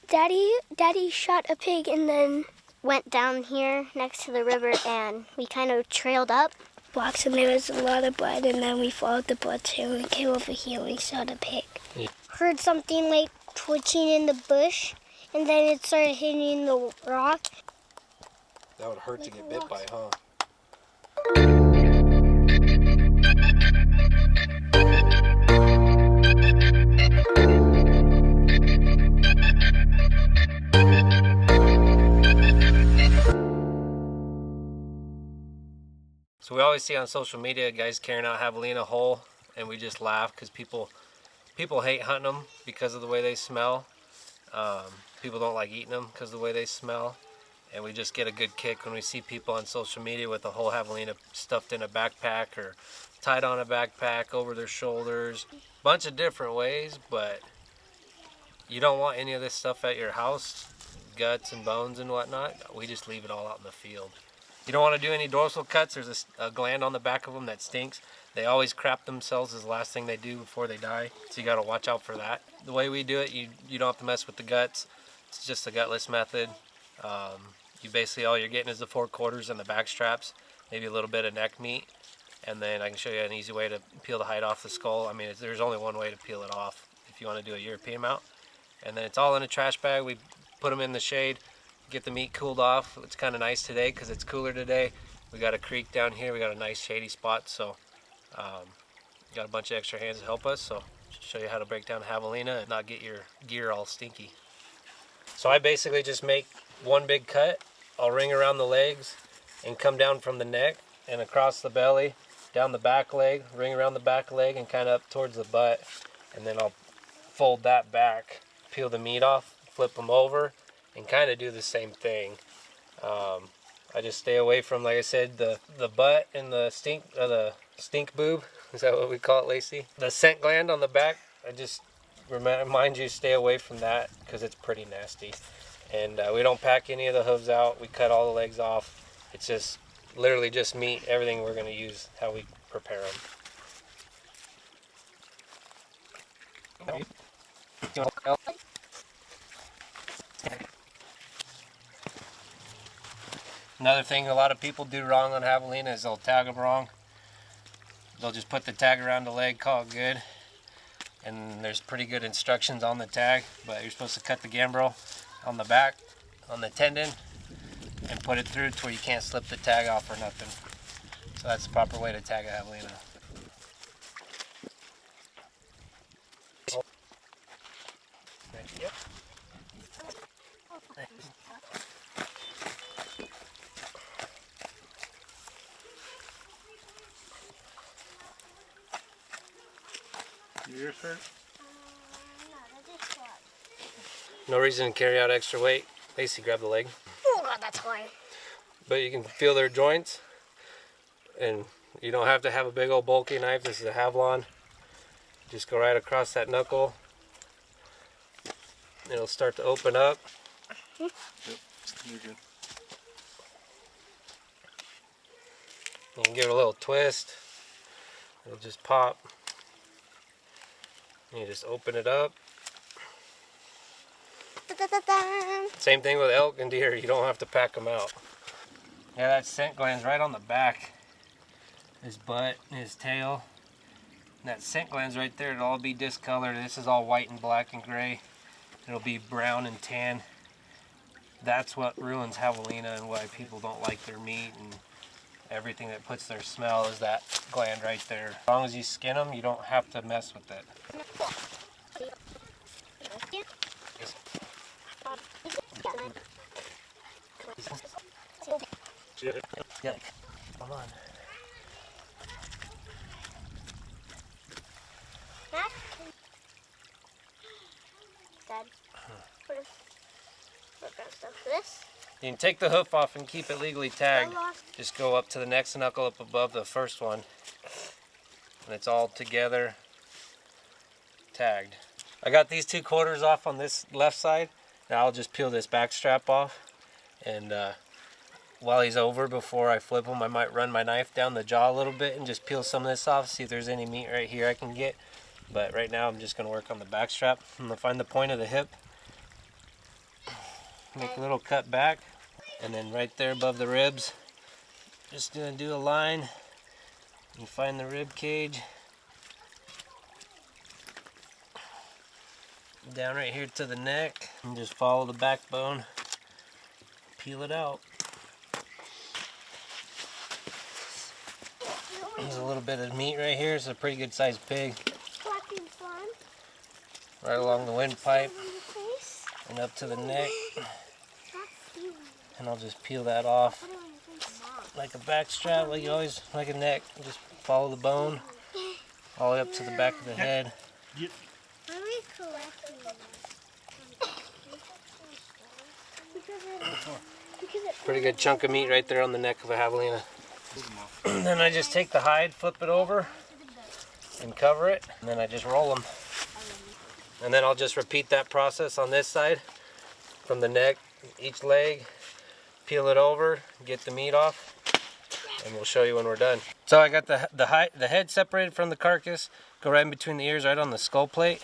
Daddy shot a pig and then went down here next to the river, and we kind of trailed up blocks, and there was a lot of blood, and then we followed the blood trail and came over here and we shot a pig. Yeah. Heard something like twitching in the bush, and then it started hitting the rock. That would hurt to get bit by, huh? So we always see on social media guys carrying out javelina whole, and we just laugh because people hate hunting them because of the way they smell. People don't like eating them because of the way they smell. And we just get a good kick when we see people on social media with a whole javelina stuffed in a backpack or tied on a backpack over their shoulders. Bunch of different ways, but you don't want any of this stuff at your house, guts and bones and whatnot. We just leave it all out in the field. You don't want to do any dorsal cuts. There's a gland on the back of them that stinks. They always crap themselves as the last thing they do before they die, so you got to watch out for that. The way we do it, you don't have to mess with the guts. It's just the gutless method. You basically, all you're getting is the 4/4 and the backstraps, maybe a little bit of neck meat, and then I can show you an easy way to peel the hide off the skull. I mean, there's only one way to peel it off if you want to do a European mount. And then it's all in a trash bag. We put them in the shade, get the meat cooled off. It's kind of nice today because it's cooler today. We got a creek down here. We got a nice shady spot, so got a bunch of extra hands to help us. So show you how to break down javelina and not get your gear all stinky. So I basically just make one big cut. I'll ring around the legs and come down from the neck and across the belly, down the back leg, ring around the back leg and kind of up towards the butt. And then I'll fold that back, peel the meat off, flip them over, and kind of do the same thing. I just stay away from, like I said, the butt and the stink boob. Is that what we call it, Lacey? The scent gland on the back. I just remind you, stay away from that because it's pretty nasty. And we don't pack any of the hooves out. We cut all the legs off. It's just literally just meat, everything we're going to use, how we prepare them. Another thing a lot of people do wrong on javelina is they'll tag them wrong. They'll just put the tag around the leg, call it good. And there's pretty good instructions on the tag, but you're supposed to cut the gambrel on the back, on the tendon, and put it through to where you can't slip the tag off or nothing. So that's the proper way to tag a javelina. Yep. Yours hurt? No reason to carry out extra weight. Lacey, grab the leg. Oh God, that's fine. But you can feel their joints, and you don't have to have a big old bulky knife. This is a Javelin. Just go right across that knuckle. It'll start to open up. Yep, you're good. You can give it a little twist. It'll just pop. And you just open it up. Same thing with elk and deer. You don't have to pack them out. Yeah, that scent gland's right on the back. His butt, his tail. And that scent gland's right there. It'll all be discolored. This is all white and black and gray. It'll be brown and tan. That's what ruins javelina and why people don't like their meat and everything that puts their smell is that gland right there. As long as you skin them, you don't have to mess with it. Yeah, come on. Dad, what kind of stuff for this? You can take the hoof off and keep it legally tagged. Just go up to the next knuckle up above the first one. And it's all together tagged. I got these 2/4 off on this left side. Now I'll just peel this back strap off. And while he's over, before I flip him, I might run my knife down the jaw a little bit and just peel some of this off, see if there's any meat right here I can get. But right now I'm just going to work on the back strap. I'm going to find the point of the hip, make a little cut back, and then right there above the ribs, just gonna do a line. You find the rib cage down right here to the neck, and just follow the backbone, peel it out. There's a little bit of meat right here. It's a pretty good sized pig. Right along the windpipe and up to the neck. And I'll just peel that off like a back strap, like you always, like a neck. Just follow the bone all the way up to the back of the head. Yep. Pretty good chunk of meat right there on the neck of a javelina. And then I just take the hide, flip it over, and cover it, and then I just roll them. And then I'll just repeat that process on this side, from the neck, each leg, peel it over, get the meat off, and we'll show you when we're done. So I got the head separated from the carcass, go right in between the ears, right on the skull plate,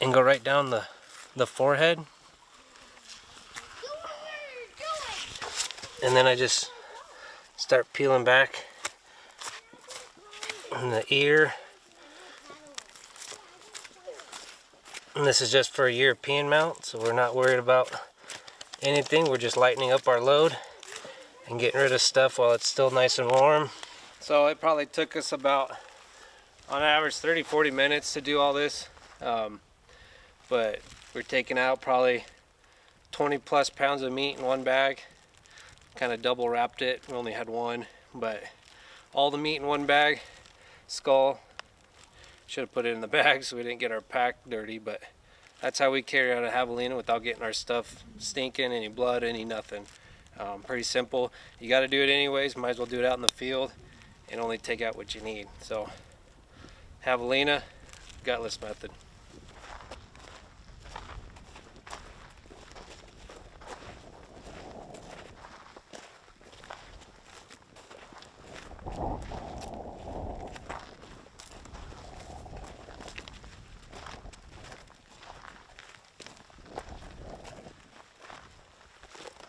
and go right down the forehead. And then I just start peeling back on the ear. And this is just for a European mount, so we're not worried about anything. We're just lightening up our load and getting rid of stuff while it's still nice and warm. So it probably took us about, on average, 30-40 minutes to do all this. But we're taking out probably 20 plus pounds of meat in one bag. Kind of double wrapped it. We only had one, but all the meat in one bag. Skull. Should have put it in the bag so we didn't get our pack dirty, but that's how we carry out a javelina without getting our stuff stinking, any blood, any nothing. Pretty simple. You got to do it anyways. Might as well do it out in the field and only take out what you need. So, javelina, gutless method.